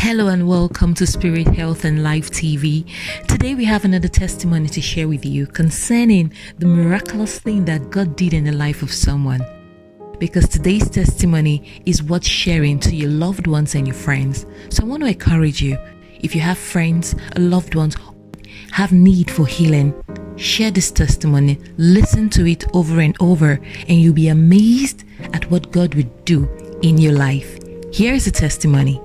Hello and welcome to Spirit Health and Life TV. Today we have another testimony to share with you concerning the miraculous thing that God did in the life of someone. Because today's testimony is worth sharing to your loved ones and your friends. So I want to encourage you, if you have friends or loved ones have need for healing, share this testimony, listen to it over and over, and you'll be amazed at what God will do in your life. Here is a testimony.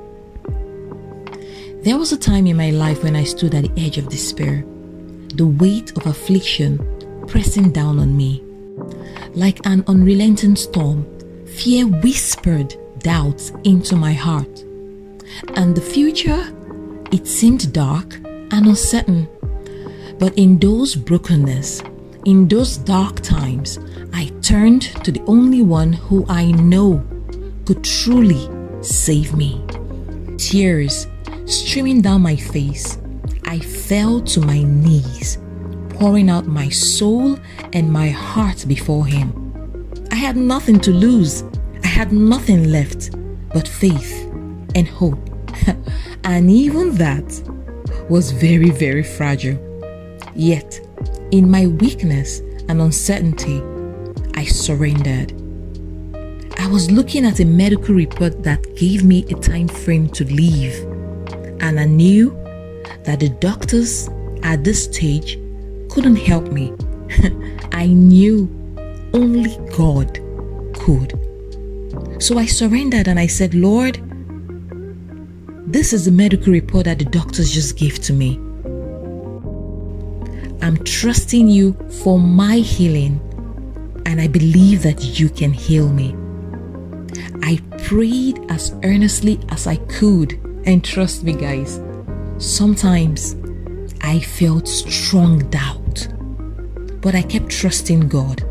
There was a time in my life when I stood at the edge of despair, the weight of affliction pressing down on me. Like an unrelenting storm, fear whispered doubts into my heart. And the future, it seemed dark and uncertain. But in those brokenness, in those dark times, I turned to the only one who I know could truly save me. Tears streaming down my face, I fell to my knees, pouring out my soul and my heart before Him. I had nothing to lose. I had nothing left but faith and hope. And even that was very, very fragile. Yet, in my weakness and uncertainty, I surrendered. I was looking at a medical report that gave me a time frame to leave. And I knew that the doctors at this stage couldn't help me. I knew only God could. So I surrendered and I said, Lord, this is the medical report that the doctors just gave to me. I'm trusting you for my healing, and I believe that you can heal me. I prayed as earnestly as I could. And trust me, guys, sometimes I felt strong doubt, but I kept trusting God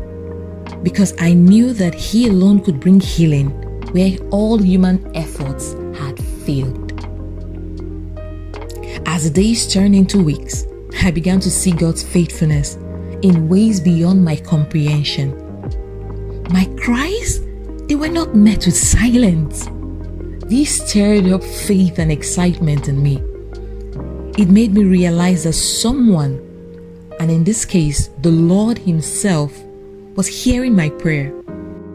because I knew that He alone could bring healing where all human efforts had failed. As the days turned into weeks, I began to see God's faithfulness in ways beyond my comprehension. My cries, they were not met with silence. These stirred up faith and excitement in me. It made me realize that someone, and in this case, the Lord Himself, was hearing my prayer.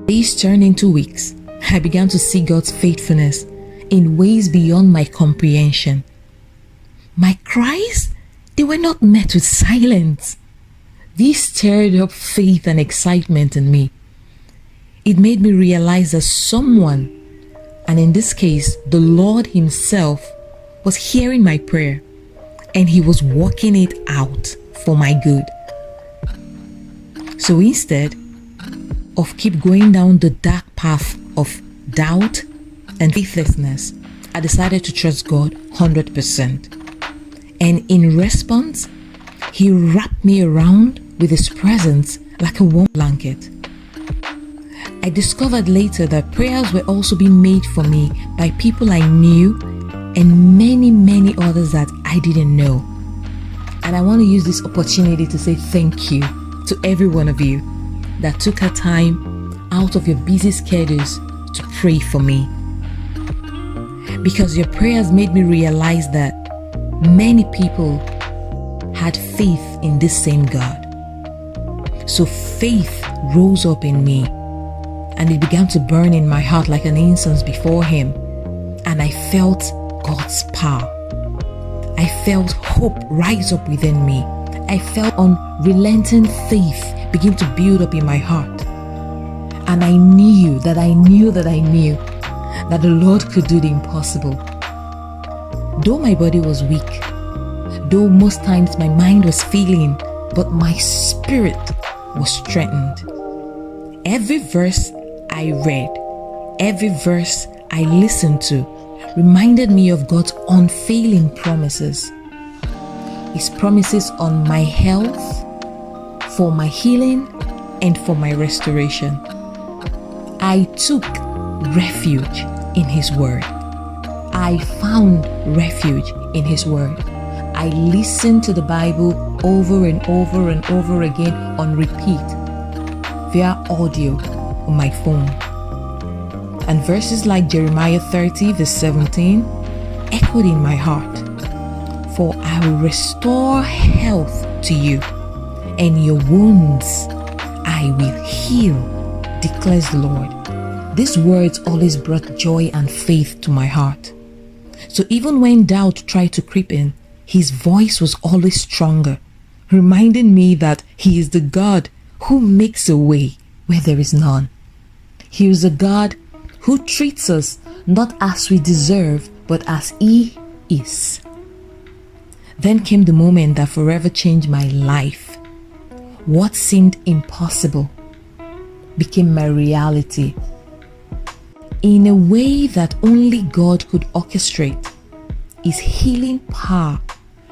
Days turned into weeks. I began to see God's faithfulness in ways beyond my comprehension. My cries, they were not met with silence. These stirred up faith and excitement in me. It made me realize that someone, and in this case, the Lord Himself, was hearing my prayer, and He was working it out for my good. So instead of keep going down the dark path of doubt and faithlessness, I decided to trust God 100%. And in response, He wrapped me around with His presence like a warm blanket. I discovered later that prayers were also being made for me by people I knew and many, many others that I didn't know. And I want to use this opportunity to say thank you to every one of you that took a time out of your busy schedules to pray for me. Because your prayers made me realize that many people had faith in this same God. So faith rose up in me, and it began to burn in my heart like an incense before Him. And I felt God's power. I felt hope rise up within me. I felt unrelenting faith begin to build up in my heart. And I knew that the Lord could do the impossible. Though my body was weak, though most times my mind was failing, but my spirit was strengthened. Every verse I read, every verse I listened to reminded me of God's unfailing promises. His promises on my health, for my healing, and for my restoration. I took refuge in His Word. I found refuge in His Word. I listened to the Bible over and over and over again on repeat via audio on my phone. And verses like Jeremiah 30 verse 17, echoed in my heart, "For I will restore health to you, and your wounds I will heal, declares the Lord." These words always brought joy and faith to my heart. So even when doubt tried to creep in, his voice was always stronger, reminding me that he is the God who makes a way where there is none. He is a God who treats us not as we deserve, but as he is. Then came the moment that forever changed my life. What seemed impossible became my reality in a way that only God could orchestrate. His healing power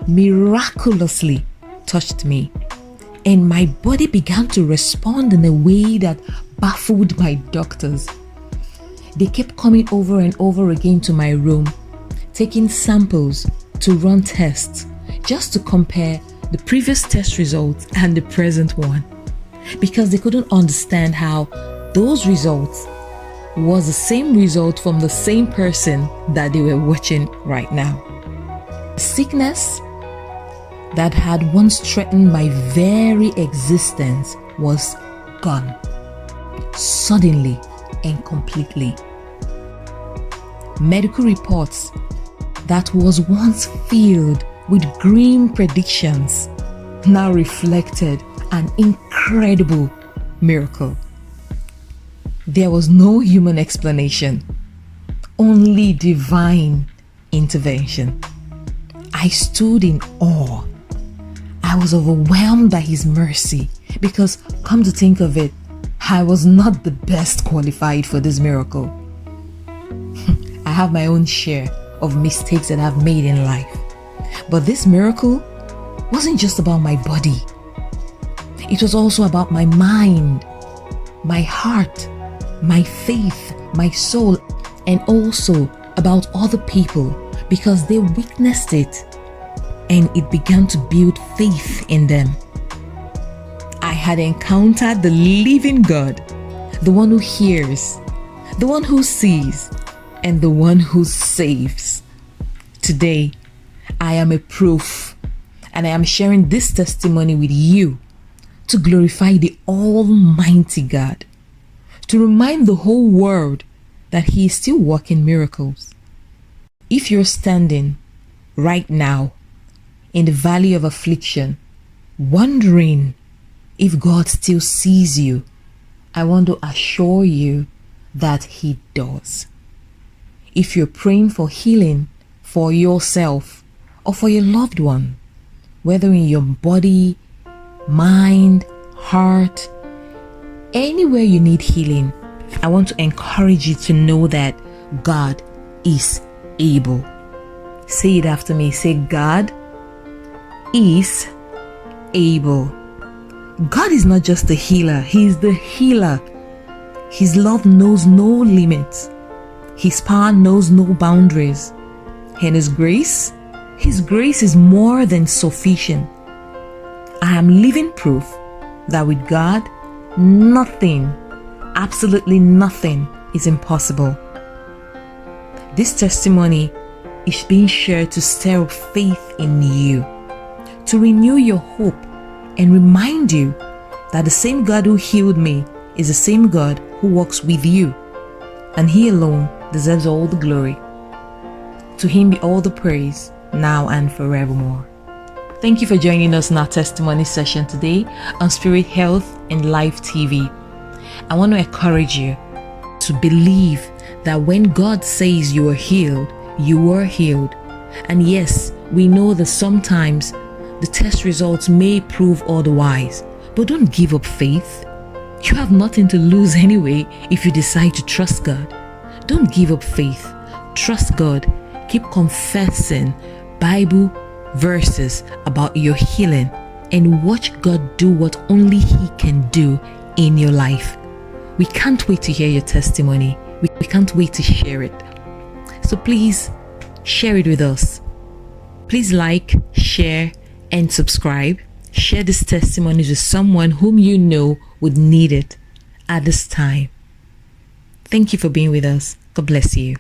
miraculously touched me, and my body began to respond in a way that baffled my doctors. They kept coming over and over again to my room, taking samples to run tests, just to compare the previous test results and the present one, because they couldn't understand how those results was the same result from the same person that they were watching right now. Sickness that had once threatened my very existence was gone, suddenly and completely. Medical reports that was once filled with grim predictions now reflected an incredible miracle. There was no human explanation, only divine intervention. I stood in awe. I was overwhelmed by his mercy because, come to think of it, I was not the best qualified for this miracle. I have my own share of mistakes that I've made in life. But this miracle wasn't just about my body. It was also about my mind, my heart, my faith, my soul, and also about other people, because they witnessed it and it began to build faith in them. I had encountered the living God, the one who hears, the one who sees, and the one who saves. Today, I am a proof, and I am sharing this testimony with you to glorify the Almighty God, to remind the whole world that He is still working miracles. If you're standing right now in the valley of affliction, wondering if God still sees you, I want to assure you that He does. If you're praying for healing for yourself or for your loved one, whether in your body, mind, heart, anywhere you need healing, I want to encourage you to know that God is able. Say it after me. Say, God is able. God is not just a healer, He is the healer. His love knows no limits. His power knows no boundaries. And His grace is more than sufficient. I am living proof that with God, nothing, absolutely nothing is impossible. This testimony is being shared to stir up faith in you, to renew your hope and remind you that the same God who healed me is the same God who walks with you, and He alone deserves all the glory. To Him be all the praise, now and forevermore. Thank you for joining us in our testimony session today on Spirit Health and Life TV. I want to encourage you to believe that when God says you are healed, you are healed. And yes, we know that sometimes the test results may prove otherwise, but don't give up faith. You have nothing to lose anyway if you decide to trust God. Don't give up faith. Trust God. Keep confessing Bible verses about your healing and watch God do what only He can do in your life. We can't wait to hear your testimony. We can't wait to share it. So please share it with us. Please like, share, and subscribe. Share this testimony with someone whom you know would need it at this time. Thank you for being with us. God bless you.